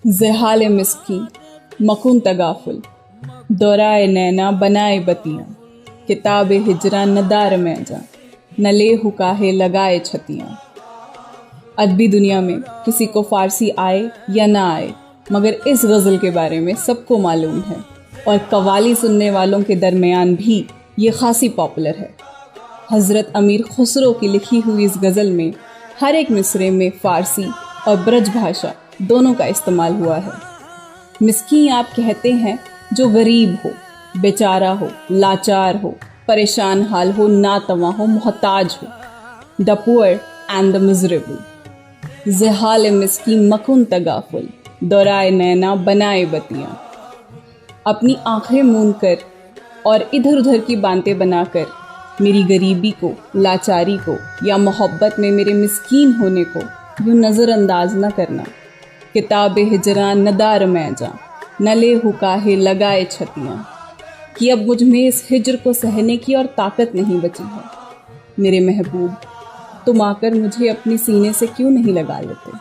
زحال مسکی مکن تغافل دورائے نینا بنائے بتیاں کتاب ہجراں ندار میں جا نلے حکاہے لگائے چھتیاں۔ ادبی دنیا میں کسی کو فارسی آئے یا نہ آئے مگر اس غزل کے بارے میں سب کو معلوم ہے، اور قوالی سننے والوں کے درمیان بھی یہ خاصی پاپولر ہے۔ حضرت امیر خسرو کی لکھی ہوئی اس غزل میں ہر ایک مصرعے میں فارسی اور برج بھاشا دونوں کا استعمال ہوا ہے۔ مسکین آپ کہتے ہیں جو غریب ہو، بیچارہ ہو، لاچار ہو، پریشان حال ہو، ناتواں ہو، محتاج ہو۔ The poor and the miserable۔ زحال مسکین مکن تغافل دورائے نینا بنائے بتیاں۔ اپنی آنکھیں موند کر اور ادھر ادھر کی باتیں بنا کر میری غریبی کو، لاچاری کو یا محبت میں میرے مسکین ہونے کو یوں نظر انداز نہ کرنا۔ کتاب ہجراں ندار میں جا نلے حکاہے لگائے چھتیاں، کہ اب مجھ میں اس ہجر کو سہنے کی اور طاقت نہیں بچی ہے۔ میرے محبوب، تم آ کر مجھے اپنی سینے سے کیوں نہیں لگا لیتے؟